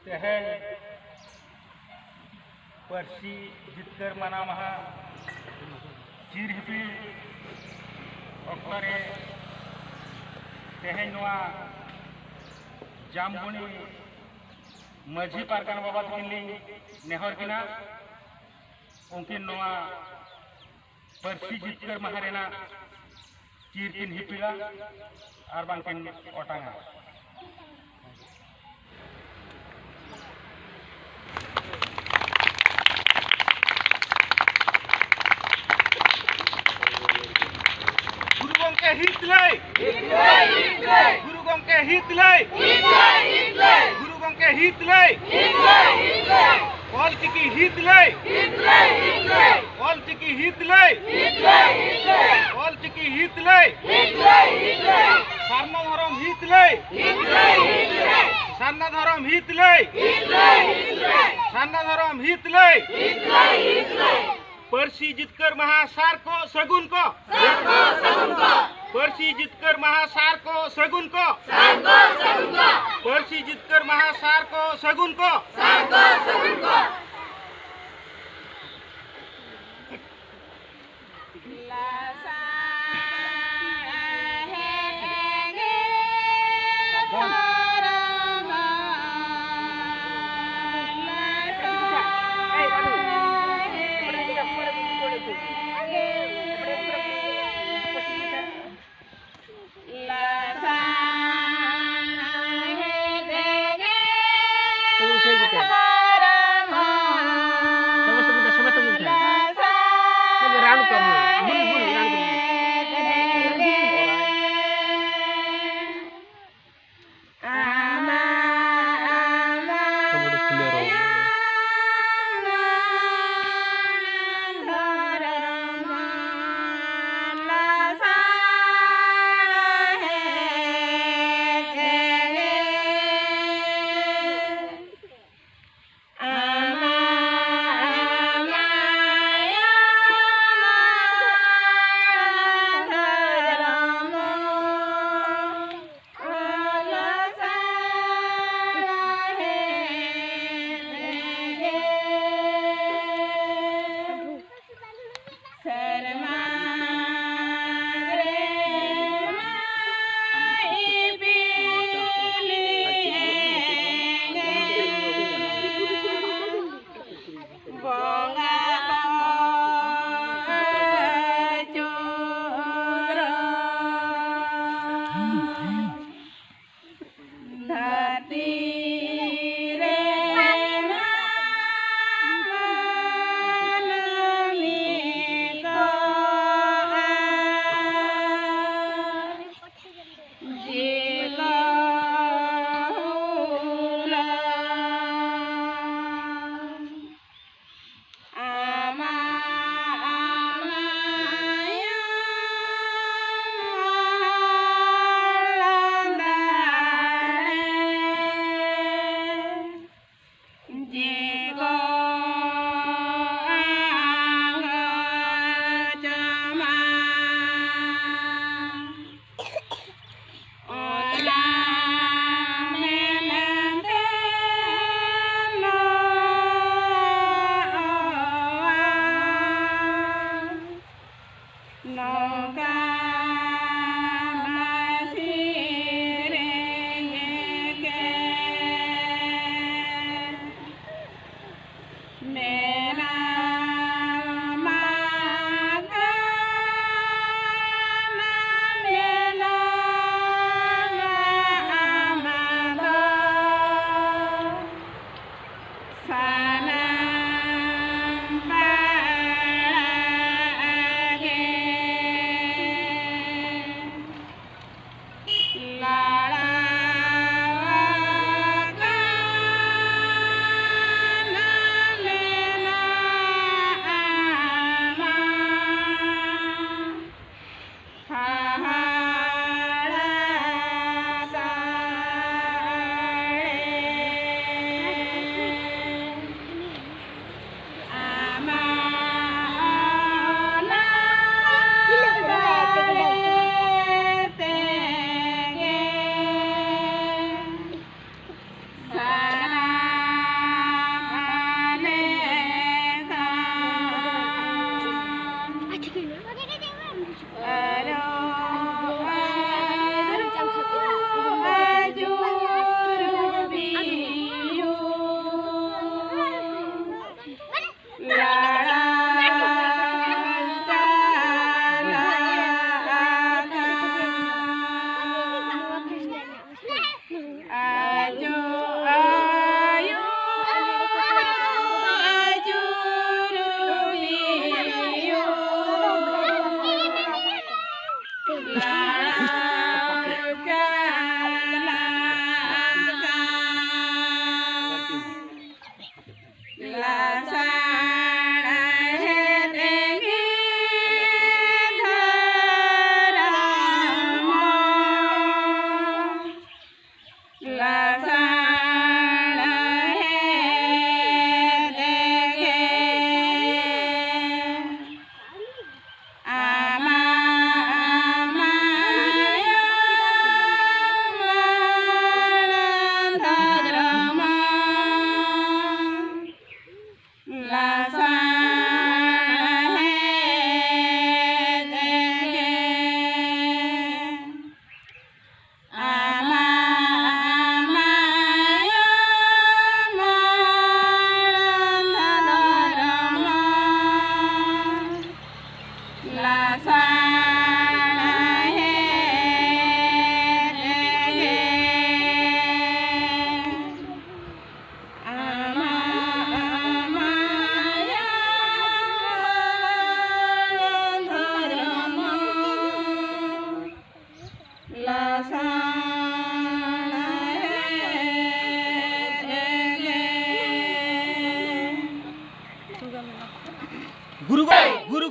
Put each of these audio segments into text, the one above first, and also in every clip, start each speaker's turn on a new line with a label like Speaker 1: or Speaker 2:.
Speaker 1: तेहेन परसी जितकर मना महा चिर हिपिल अक्तरे तेहेन नोआ जामबुनी माझी पारगाना बाबा तकिन नेहर किना उनकिन नोआ परसी जितकर महा रेना चिर किन हिपिला आर बांकिन ओटांगा हितलै गुरु गंके हितलै गुरु गंके हितलै ऑलचिकी हितलै ऑलचिकी हितलै ऑलचिकी हितलै सारना धर्म हितलै सारना धर्म हितलै सारना धर्म हितलै परसी जितकर महासार को सगुन को परसी जितकर महासार को सगुन को परसी जितकर महासार को सगुन को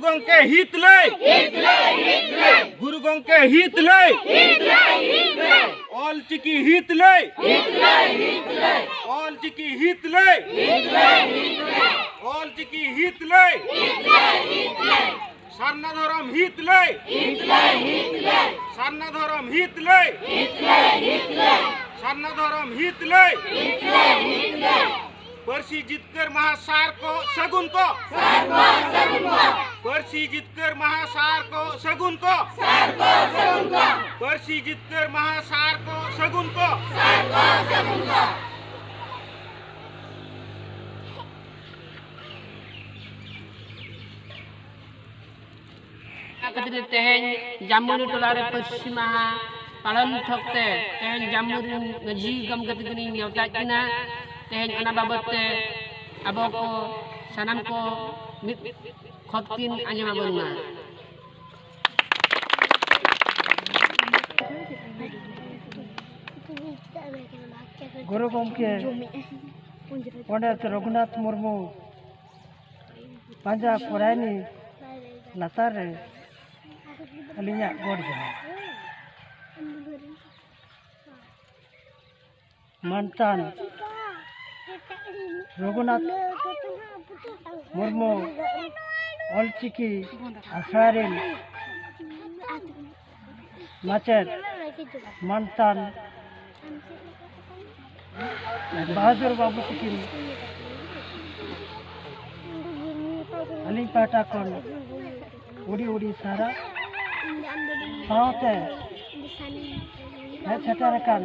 Speaker 1: गंके हित लई गुरु गंके हित लई ऑलचिकी हित लई ऑलचिकी हित लई ऑलचिकी हित लई सारना धर्म हित लई सारना धर्म हित लई सारना धर्म हित लई पर्सी जितकर महासार को सगुन को पर्सी जितकर महासार को सगुन को पर्सी जितकर महासार को सगुन को
Speaker 2: तेहन जामुनी टोलारे पर्सी महा पालन थकते तेहन जामुनी नजी गम गतिगनी नेवता किना तेहन अना बाबते अबो को सनम को मित खतकिन आंजमा बन्ना
Speaker 3: गुरु गंके पंडित रघुनाथ मुर्मू पांजा फरायनी लातार रे अलिया गोड़ जना मनतान रघुनाथ मुर्मू ऑलचिकी आसारिन माचेद मनतान बहादुर बाबू तकिन अली पाटा कोन उड़ी उड़ी सारा साथे छटारकान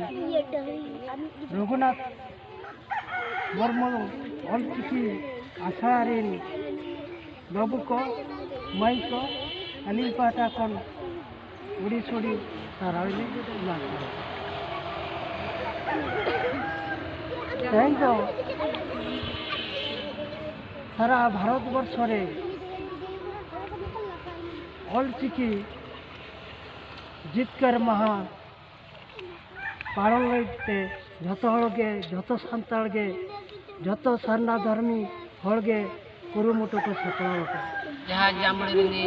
Speaker 3: रघुनाथ मुर्मू ऑलचिकी आसारिन बाबू को माई को अली पाटा कोन उड़ी छोड़ी सारा तेहन तो सारा भारतवर्ष रे ऑलचिकी जितकर महा पालन लगे जो सानताड़ गे जो सारना धर्मी हड़गे कुरुमुटु को सपड़ाव
Speaker 2: जहाँ जामुनी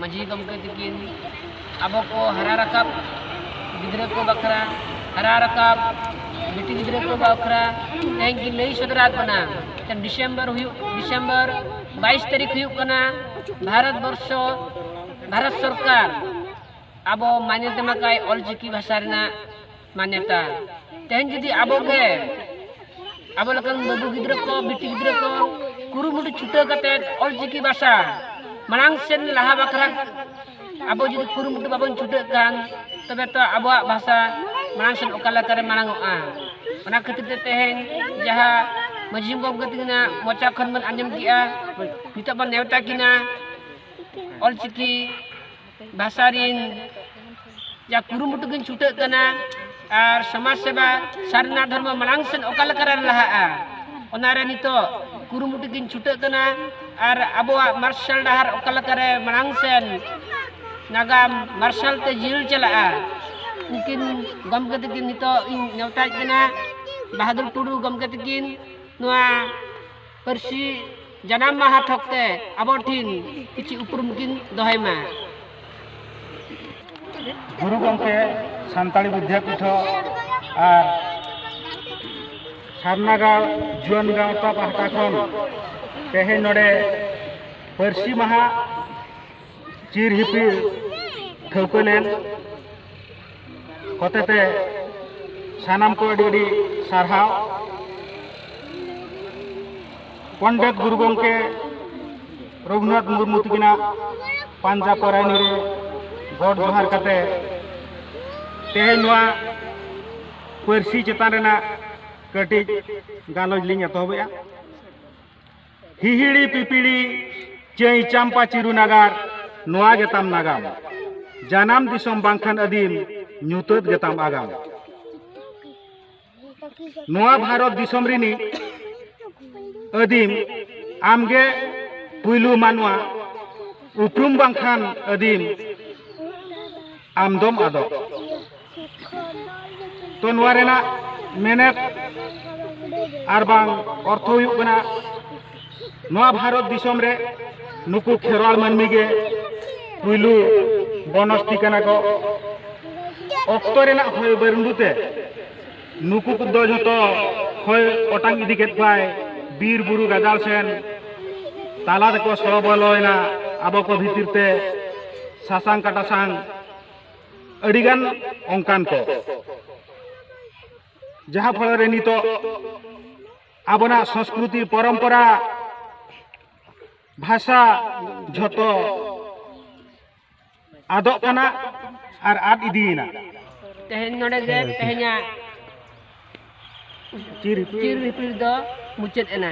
Speaker 2: मजी गमके तकिन अब को हरा रकाब गिद्रे को बखरा हरा रकाब बेटी गिद्रे को बखरा तेहन की लई सदरात बना डिसेंबर 22 तारीख हुना भारत सरकार अब मान्यता माकाय ऑलचिकी भाषा मान्यता तेहन जुदी अब लकन बाबू गिद्रे को बेटी गिद्रे को कुरुमुटु छुटा कते ऑलचिकी भाषा मांग सेन लहा बखरा अब जुदी कुरुमुटु बाबन छुटा कान तबे तो अब भाषा मांग सेन ओकाला करे मांगोआ ओना खातिर ते तेहन जहाँ मजिम गमगतिना मोचा खन मन आंजम किया नित बन नेवता किना ऑलचिकी भाषा रिन जा कुरुमुटु किन छुटा कना और समाज सेवा सारना धर्म मांग सेन ओकाला करे लहा ओनारे नितो कुरुमुटु किन छुटा कना और अबवा मार्शल डहार ओकाला करे मांग सेन नागाम मार्शल ते जिल चला उनकिन गमके तकिन नितो नेवता कना बहादुर टुडू गमके तकिन नुआ पर्सी जनाम माहा थकते अब ठिन किछि उपरुम किन दोहायमा
Speaker 1: गुरु गंके सानताली विद्यापीठ और सारनागाँव जुआन गाँवता पाहटा खन तेहे नोडे पर्सी माहा चिर हिपिल ठौकलेन कतेते सानाम को अड़ी सारहाव पंडित गुरु गंके रघुनाथ मुर्मू तकिना पांजा परायनी रे गॉड जोहार कते तेहे नोआ पर्सी चेतान रेना कटी गालोज लिंग एतहबेआ हिहिड़ी पिपिड़ी चई चांपा चिरु नागार नोआ गेताम नागाम जानाम दिसम बांखान अदीम ᱧᱩᱛᱟᱹᱛ ᱜᱮᱛᱟᱢ ᱟᱜᱟᱢ ᱱᱚᱣᱟ ᱵᱷᱟᱨᱚᱛ ᱫᱤᱥᱚᱢ ᱨᱤᱱᱤ ᱟᱹᱫᱤᱢ ᱟᱢᱜᱮ ᱯᱩᱭᱞᱩ ᱢᱟᱱᱣᱟ ᱩᱯᱨᱩᱢ ᱵᱟᱝᱠᱷᱟᱱ ᱟᱹᱫᱤᱢ ᱟᱢᱫᱚᱢ ᱟᱫᱚᱜ ᱛᱚ ᱱᱚᱣᱟ ᱨᱮᱱᱟᱜ ᱢᱮᱱᱮᱫ ᱟᱨ ᱵᱟᱝ ᱚᱨᱛᱷᱚ ᱦᱩᱭᱩᱜ ᱠᱟᱱᱟ ᱱᱚᱣᱟ ᱵᱷᱟᱨᱚᱛ ᱫᱤᱥᱚᱢ ᱨᱮ नुकु खेरवाल मानमी के पुलु बनस्ती कना को ऑक्टो रेना होय बरंडुते नुकु को दो जतो होय ओटांग इदी केत पाय बीर बुरु गाजाल सेन ताला को सरो बलोयना आबो को भितिरते सासांग काटासांग अडिगान अंकान को जहाँ फल रे नितो आबना संस्कृति परंपरा भाषा झतो आदो कना आर आद इदीना
Speaker 2: तेहेन नोडे गे तेहेnya
Speaker 1: चिर
Speaker 2: चिर रिपिल दो मुचेत एना